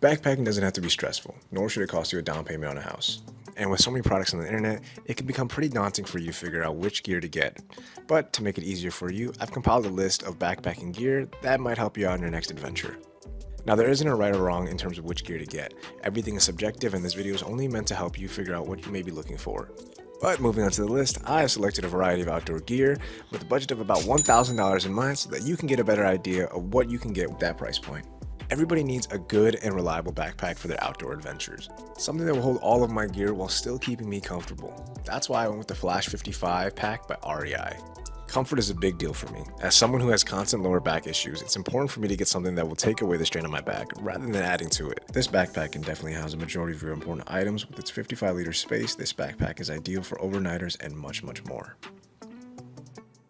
Backpacking doesn't have to be stressful, nor should it cost you a down payment on a house. And with so many products on the internet, it can become pretty daunting for you to figure out which gear to get. But to make it easier for you, I've compiled a list of backpacking gear that might help you out on your next adventure. Now, there isn't a right or wrong in terms of which gear to get. Everything is subjective, and this video is only meant to help you figure out what you may be looking for. But moving on to the list, I have selected a variety of outdoor gear with a budget of about $1,000 in mind so that you can get a better idea of what you can get with that price point. Everybody needs a good and reliable backpack for their outdoor adventures. Something that will hold all of my gear while still keeping me comfortable. That's why I went with the Flash 55 pack by REI. Comfort is a big deal for me. As someone who has constant lower back issues, it's important for me to get something that will take away the strain on my back rather than adding to it. This backpack can definitely house a majority of your important items. With its 55-liter space, this backpack is ideal for overnighters and much more.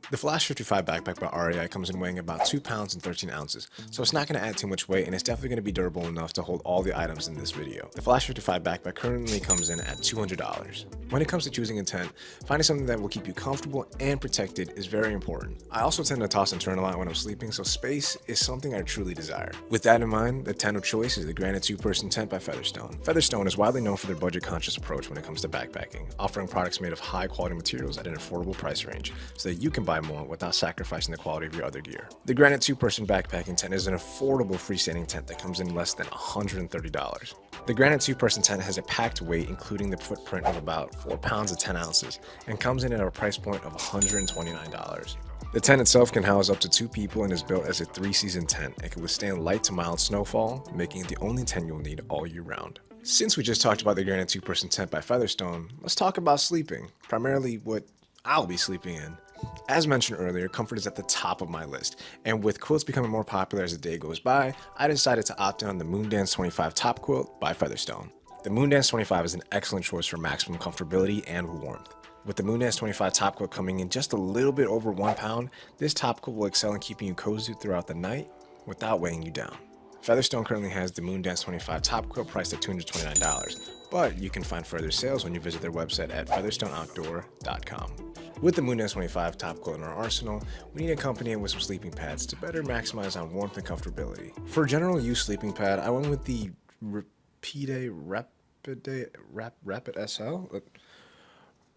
The Flash 55 backpack by REI comes in weighing about 2 pounds and 13 ounces, so it's not going to add too much weight and it's definitely going to be durable enough to hold all the items in this video. The Flash 55 backpack currently comes in at $200. When it comes to choosing a tent, finding something that will keep you comfortable and protected is very important. I also tend to toss and turn a lot when I'm sleeping, so space is something I truly desire. With that in mind, the tent of choice is the Granite 2-person tent by Featherstone. Featherstone is widely known for their budget-conscious approach when it comes to backpacking, offering products made of high-quality materials at an affordable price range, so that you can buy more without sacrificing the quality of your other gear. The Granite 2-person backpacking tent is an affordable freestanding tent that comes in less than $130. The Granite 2-person tent has a packed weight, including the footprint of about 4 pounds and 10 ounces, and comes in at a price point of $129. The tent itself can house up to 2 people and is built as a 3-season tent and can withstand light to mild snowfall, making it the only tent you'll need all year round. Since we just talked about the Granite 2-person tent by Featherstone, let's talk about sleeping, primarily what I'll be sleeping in. As mentioned earlier, comfort is at the top of my list, and with quilts becoming more popular as the day goes by, I decided to opt in on the Moondance 25 top quilt by Featherstone. The Moondance 25 is an excellent choice for maximum comfortability and warmth. With the Moondance 25 top quilt coming in just a little bit over 1 pound, this top quilt will excel in keeping you cozy throughout the night without weighing you down. Featherstone currently has the Moondance 25 top quilt priced at $229, but you can find further sales when you visit their website at featherstoneoutdoor.com. With the Moondance 25 top quilt in our arsenal, we need to accompany it with some sleeping pads to better maximize on warmth and comfortability. For a general use sleeping pad, I went with the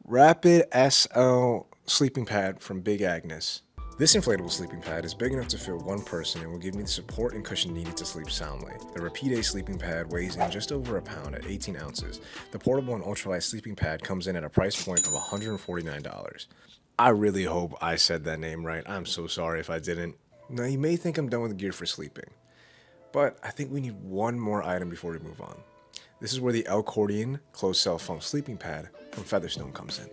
Rapid SL sleeping pad from Big Agnes. This inflatable sleeping pad is big enough to fit one person and will give me the support and cushion needed to sleep soundly. The Rapide sleeping pad weighs in just over a pound at 18 ounces. The portable and ultralight sleeping pad comes in at a price point of $149. I really hope I said that name right. I'm so sorry if I didn't. Now, you may think I'm done with gear for sleeping, but I think we need one more item before we move on. This is where the EL Cordion closed cell foam sleeping pad from Featherstone comes in.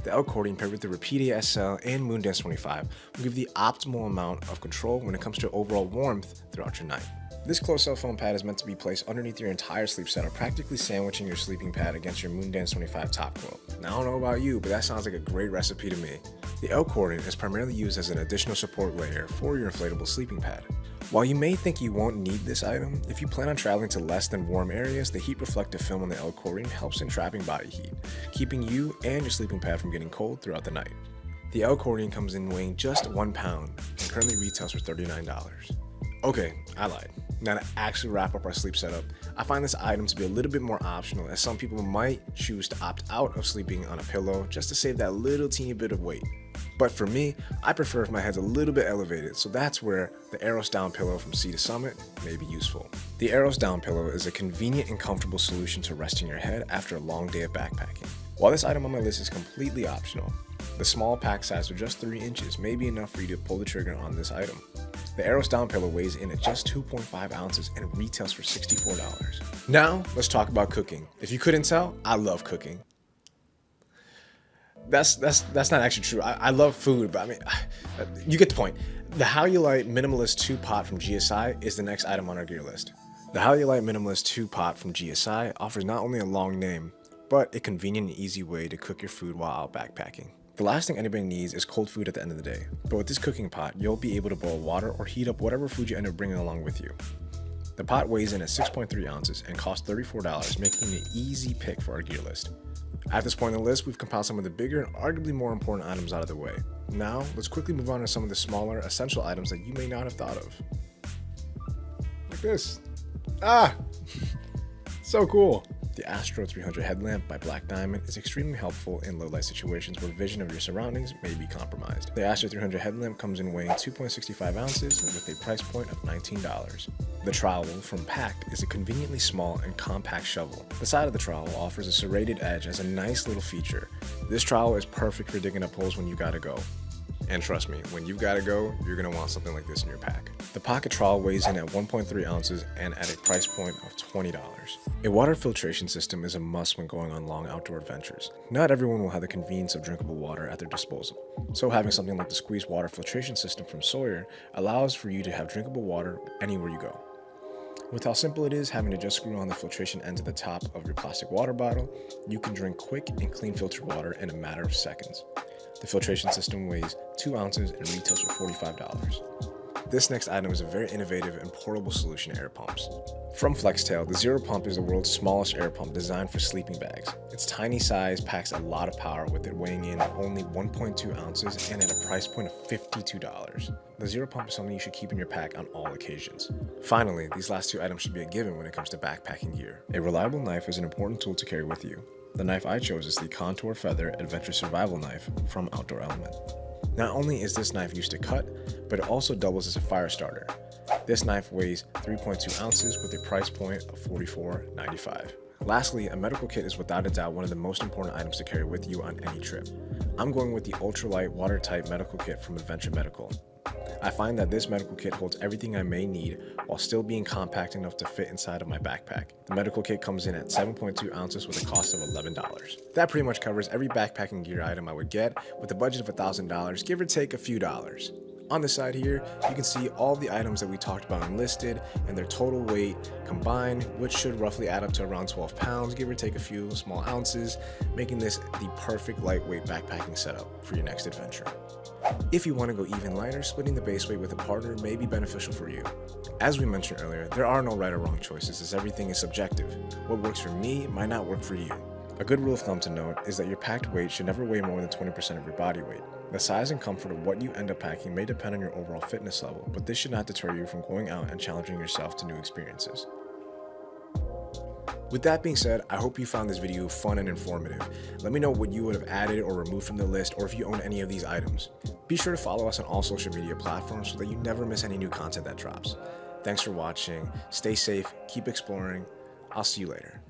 The EL Cordion paired with the Rapide SL and Moondance 25 will give the optimal amount of control when it comes to overall warmth throughout your night. This closed cell foam pad is meant to be placed underneath your entire sleep setup, practically sandwiching your sleeping pad against your Moondance 25 top quilt. Now, I don't know about you, but that sounds like a great recipe to me. The EL Cordion is primarily used as an additional support layer for your inflatable sleeping pad. While you may think you won't need this item, if you plan on traveling to less than warm areas, the heat reflective film on the EL Cordion helps in trapping body heat, keeping you and your sleeping pad from getting cold throughout the night. The EL Cordion comes in weighing just 1 pound and currently retails for $39. Okay, I lied. Now, to actually wrap up our sleep setup, I find this item to be a little bit more optional, as some people might choose to opt out of sleeping on a pillow just to save that little teeny bit of weight. But for me, I prefer if my head's a little bit elevated, so that's where the Aeros down pillow from Sea to Summit may be useful. The Aeros down pillow is a convenient and comfortable solution to resting your head after a long day of backpacking. While this item on my list is completely optional, the small pack size of just 3 inches may be enough for you to pull the trigger on this item. The Aeros down pillow weighs in at just 2.5 ounces and retails for $64. Now, let's talk about cooking. If you couldn't tell, I love cooking. That's not actually true. I love food, but I mean, you get the point. The Halulite Minimalist 2 pot from GSI is the next item on our gear list. The Halulite Minimalist 2 pot from GSI offers not only a long name, but a convenient and easy way to cook your food while out backpacking. The last thing anybody needs is cold food at the end of the day, but with this cooking pot, you'll be able to boil water or heat up whatever food you end up bringing along with you. The pot weighs in at 6.3 ounces and costs $34, making it an easy pick for our gear list. At this point in the list, we've compiled some of the bigger and arguably more important items out of the way. Now, let's quickly move on to some of the smaller, essential items that you may not have thought of. Like this. Ah! So cool! The Astro 300 headlamp by Black Diamond is extremely helpful in low light situations where vision of your surroundings may be compromised. The Astro 300 headlamp comes in weighing 2.65 ounces with a price point of $19. The trowel from Pact is a conveniently small and compact shovel. The side of the trowel offers a serrated edge as a nice little feature. This trowel is perfect for digging up holes when you gotta go. And trust me, when you've gotta go, you're gonna want something like this in your pack. The Pact Trowel weighs in at 1.3 ounces and at a price point of $20. A water filtration system is a must when going on long outdoor adventures. Not everyone will have the convenience of drinkable water at their disposal, so having something like the squeeze water filtration system from Sawyer allows for you to have drinkable water anywhere you go. With how simple it is having to just screw on the filtration end to the top of your plastic water bottle, you can drink quick and clean filtered water in a matter of seconds. The filtration system weighs 2 ounces and retails for $45. This next item is a very innovative and portable solution to air pumps. From Flextail, the Zero Pump is the world's smallest air pump designed for sleeping bags. Its tiny size packs a lot of power with it weighing in at only 1.2 ounces and at a price point of $52. The Zero Pump is something you should keep in your pack on all occasions. Finally, these last two items should be a given when it comes to backpacking gear. A reliable knife is an important tool to carry with you. The knife I chose is the Contour Feather Adventure Survival Knife from Outdoor Element. Not only is this knife used to cut, but it also doubles as a fire starter. This knife weighs 3.2 ounces with a price point of $44.95. Lastly, a medical kit is without a doubt one of the most important items to carry with you on any trip. I'm going with the Ultralight Watertight medical kit from Adventure Medical. I find that this medical kit holds everything I may need while still being compact enough to fit inside of my backpack. The medical kit comes in at 7.2 ounces with a cost of $11. That pretty much covers every backpacking gear item I would get with a budget of $1,000, give or take a few dollars. On the side here, you can see all the items that we talked about enlisted and their total weight combined, which should roughly add up to around 12 pounds, give or take a few small ounces, making this the perfect lightweight backpacking setup for your next adventure. If you want to go even lighter, splitting the base weight with a partner may be beneficial for you. As we mentioned earlier, there are no right or wrong choices as everything is subjective. What works for me might not work for you. A good rule of thumb to note is that your packed weight should never weigh more than 20% of your body weight. The size and comfort of what you end up packing may depend on your overall fitness level, but this should not deter you from going out and challenging yourself to new experiences. With that being said, I hope you found this video fun and informative. Let me know what you would have added or removed from the list, or if you own any of these items. Be sure to follow us on all social media platforms so that you never miss any new content that drops. Thanks for watching, stay safe, keep exploring, I'll see you later.